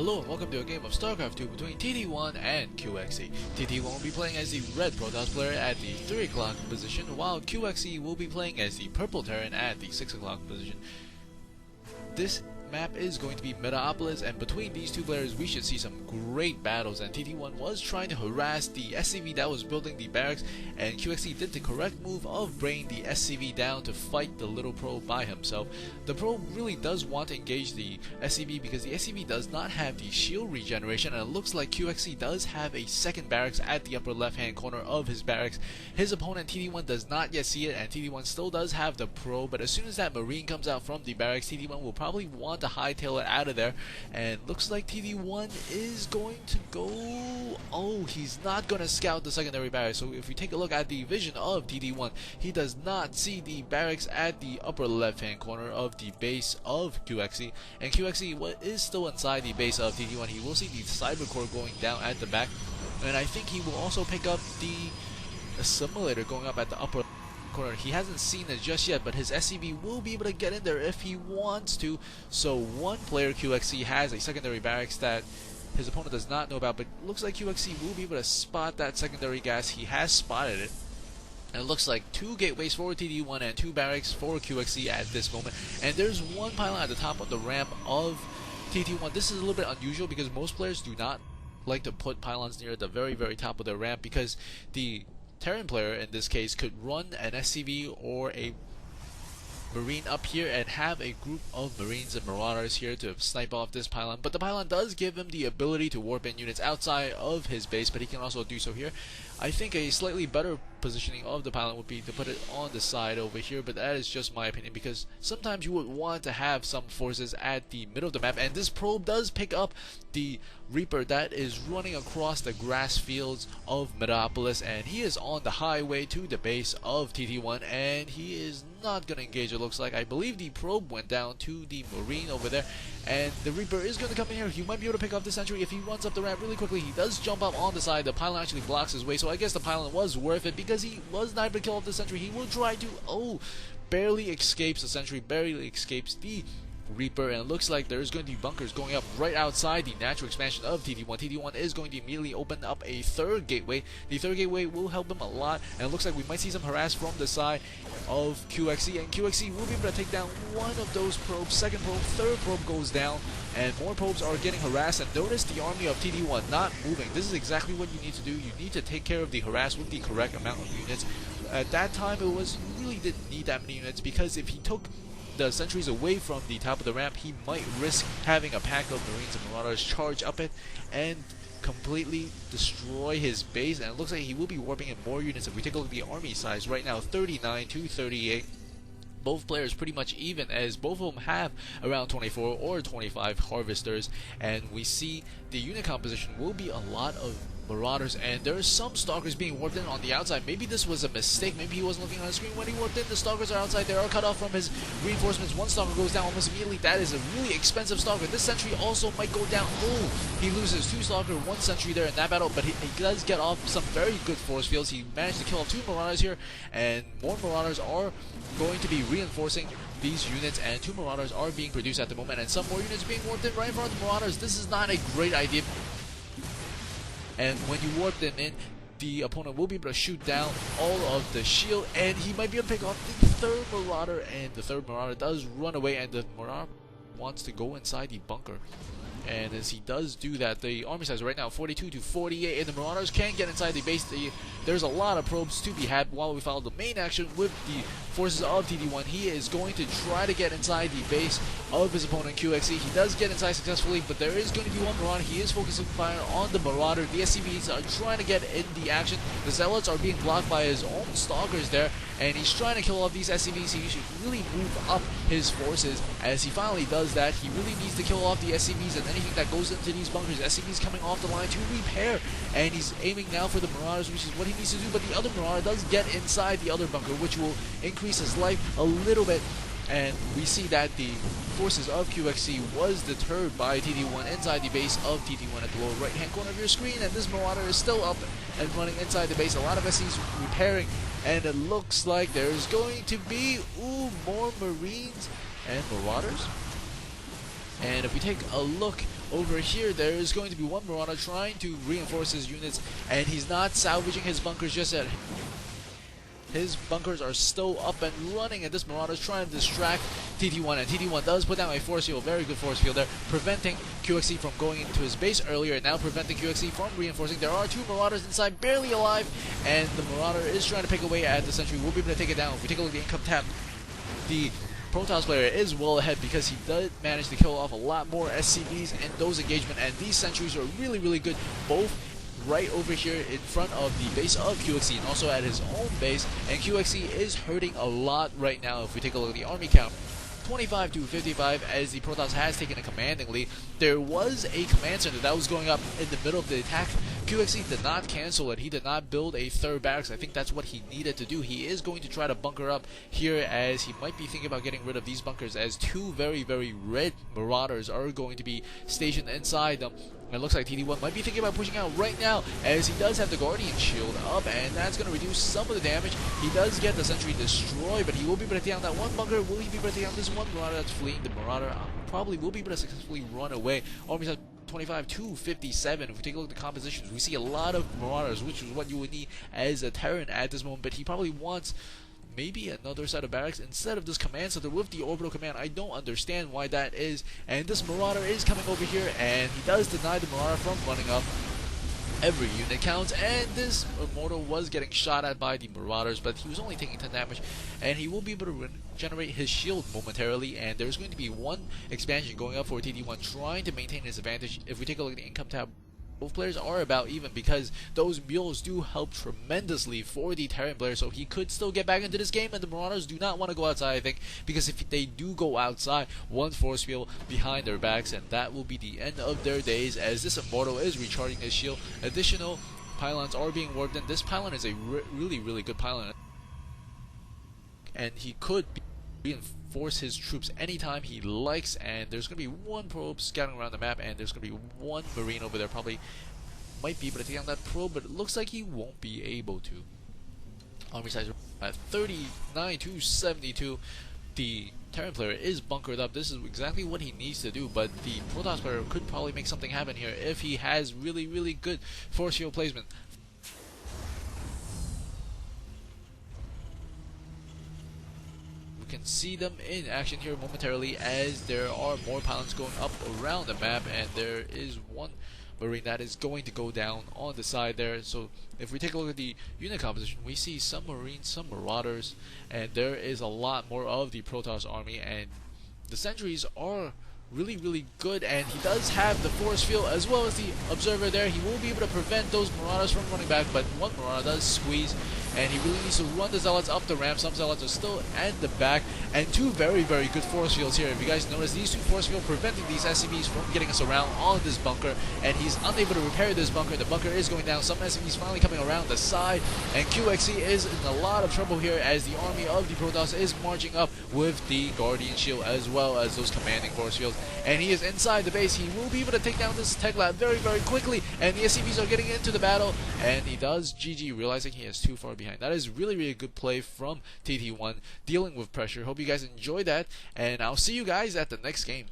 Hello and welcome to a game of Starcraft 2 between TT1 and QXE. TT1 will be playing as the red Protoss player at the 3 o'clock position, while QXE will be playing as the purple Terran at the 6 o'clock position. This map is going to be Metalopolis, and between these two players we should see some great battles. And TT1 was trying to harass the SCV that was building the barracks, and QXE did the correct move of bringing the SCV down to fight the little probe by himself. The probe really does want to engage the SCV because the SCV does not have the shield regeneration, and it looks like QXE does have a second barracks at the upper left hand corner of his barracks. His opponent TT1 does not yet see it, and TT1 still does have the probe, but as soon as that marine comes out from the barracks, TT1 will probably want to hightail it out of there. And looks like TT1 is going to go... oh, he's not going to scout the secondary barracks. So if we take a look at the vision of TT1, he does not see the barracks at the upper left hand corner of the base of QXE, and QXE is still inside the base of TT1. He will see the cyber core going down at the back, and I think he will also pick up the assimilator going up at the upper corner. He hasn't seen it just yet, but his SCV will be able to get in there if he wants to. So one player, QXE, has a secondary barracks that his opponent does not know about, but looks like QXE will be able to spot that secondary gas. He has spotted it. And it looks like 2 gateways for TT1 and 2 barracks for QXE at this moment. And there's one pylon at the top of the ramp of TT1. This is a little bit unusual because most players do not like to put pylons near the very, very top of the ramp, because the Terran player in this case could run an SCV or a Marine up here and have a group of Marines and Marauders here to snipe off this pylon. But the pylon does give him the ability to warp in units outside of his base, but he can also do so here. I think a slightly better positioning of the pylon would be to put it on the side over here, but that is just my opinion, because sometimes you would want to have some forces at the middle of the map, and this probe does pick up the Reaper that is running across the grass fields of Metalopolis, and he is on the highway to the base of TT1, and he is not going to engage, it looks like. I believe the probe went down to the Marine over there, and the Reaper is going to come in here. He might be able to pick up the sentry if he runs up the ramp really quickly. He does jump up on the side. The pylon actually blocks his way, so I guess the pylon was worth it because he was not able to kill off the sentry. He will try to, barely escapes the sentry, barely escapes the Reaper, and it looks like there's going to be bunkers going up right outside the natural expansion of TT1. TT1 is going to immediately open up a third gateway. The third gateway will help him a lot, and it looks like we might see some harass from the side of QXE, and QXE will be able to take down one of those probes. Second probe, third probe goes down, and more probes are getting harassed. And notice the army of TT1 not moving. This is exactly what you need to do. You need to take care of the harass with the correct amount of units. At that time, you really didn't need that many units, because if he took the sentries away from the top of the ramp, he might risk having a pack of Marines and Marauders charge up it and completely destroy his base. And it looks like he will be warping in more units. If we take a look at the army size right now, 39 to 38. Both players pretty much even, as both of them have around 24 or 25 harvesters, and we see the unit composition will be a lot of Marauders, and there are some Stalkers being warped in on the outside. Maybe this was a mistake. Maybe he wasn't looking on the screen when he warped in. The Stalkers are outside. They are cut off from his reinforcements. One Stalker goes down almost immediately. That is a really expensive Stalker. This sentry also might go down. He loses 2 Stalker, 1 sentry there in that battle, but he does get off some very good force fields. He managed to kill off 2 Marauders here, and more Marauders are going to be reinforcing these units, and 2 Marauders are being produced at the moment, and some more units being warped in right in front of the Marauders. This is not a great idea. And when you warp them in, the opponent will be able to shoot down all of the shield, and he might be able to pick off the third Marauder, and the third Marauder does run away, and the Marauder wants to go inside the bunker. And as he does do that, the army size right now 42 to 48, and the Marauders can't get inside the base. There's a lot of probes to be had while we follow the main action with the forces of TT1. He is going to try to get inside the base of his opponent QXE. He does get inside successfully, but there is going to be one Marauder. He is focusing fire on the Marauder. The SCVs are trying to get in the action. The Zealots are being blocked by his own Stalkers there, and he's trying to kill off these SCVs. He should really move up his forces. As he finally does that, he really needs to kill off the SCVs and anything that goes into these bunkers. SCVs coming off the line to repair, and he's aiming now for the Marauders, which is what he needs to do, but the other Marauder does get inside the other bunker, which will increase his life a little bit. And we see that the forces of QXE was deterred by TT1 inside the base of TT1 at the lower right hand corner of your screen, and this Marauder is still up and running inside the base. A lot of SCs repairing, and it looks like there's going to be more Marines and Marauders. And if we take a look over here, there is going to be one Marauder trying to reinforce his units, and he's not salvaging his bunkers just yet. His bunkers are still up and running, and this Marauder is trying to distract TT1, and TT1 does put down a force field, very good force field there, preventing QXC from going into his base earlier, and now preventing QXC from reinforcing. There are two Marauders inside, barely alive, and the Marauder is trying to pick away at the sentry. We'll be able to take it down. If we take a look at the income tab, the Protoss player is well ahead because he did manage to kill off a lot more SCVs in those engagements, and these sentries are really, really good, both right over here in front of the base of QXC and also at his own base, and QXC is hurting a lot right now. If we take a look at the army count, 25 to 55 as the Protoss has taken a commanding lead. There was a command center that was going up in the middle of the attack. QXC did not cancel it. He did not build a third barracks. I think that's what he needed to do. He is going to try to bunker up here, as he might be thinking about getting rid of these bunkers, as two very, very red Marauders are going to be stationed inside them. It looks like TT1 might be thinking about pushing out right now, as he does have the Guardian Shield up, and that's going to reduce some of the damage. He does get the Sentry destroyed, but he will be able to take down that one bunker. Will he be able to take down this one Marauder that's fleeing? The Marauder probably will be able to successfully run away. Army size 25 to 57. If we take a look at the compositions, we see a lot of Marauders, which is what you would need as a Terran at this moment, but he probably wants maybe another set of barracks instead of this command center with the orbital command. I don't understand why that is, and this Marauder is coming over here, and he does deny the Marauder from running up. Every unit counts, and this Immortal was getting shot at by the Marauders, but he was only taking 10 damage, and he will be able to regenerate his shield momentarily, and there's going to be one expansion going up for TT1 trying to maintain his advantage. If we take a look at the income tab, both players are about even, because those mules do help tremendously for the Terran player, so he could still get back into this game, and the Marauders do not want to go outside, I think, because if they do go outside, one force field behind their backs, and that will be the end of their days, as this Immortal is recharging his shield. Additional pylons are being worked in. This pylon is a really, really good pylon, and he could reinforce his troops anytime he likes, and there's going to be one probe scouting around the map, and there's going to be one Marine over there. Probably might be able to take down that probe, but it looks like he won't be able to. Army size at 39 to 72. The Terran player is bunkered up. This is exactly what he needs to do, but the Protoss player could probably make something happen here if he has really, really good force field placement. Can see them in action here momentarily, as there are more pylons going up around the map, and there is one Marine that is going to go down on the side there. So if we take a look at the unit composition, we see some Marines, some Marauders, and there is a lot more of the Protoss army, and the sentries are really, really good, and he does have the force field as well as the observer there. He will be able to prevent those Marauders from running back, but one Marauder does squeeze, and he really needs to run the Zealots up the ramp. Some Zealots are still at the back, and two very, very good force fields here. If you guys notice, these two force fields preventing these SCVs from getting us around on this bunker, and he's unable to repair this bunker. The bunker is going down. Some SCVs finally coming around the side, and QXC is in a lot of trouble here, as the army of the Protoss is marching up with the Guardian Shield as well as those commanding force fields, and he is inside the base. He will be able to take down this tech lab very, very quickly, and the SCVs are getting into the battle, and he does GG, realizing he is too far behind. That is really, really good play from TT1, dealing with pressure. Hope you guys enjoyed that, and I'll see you guys at the next game.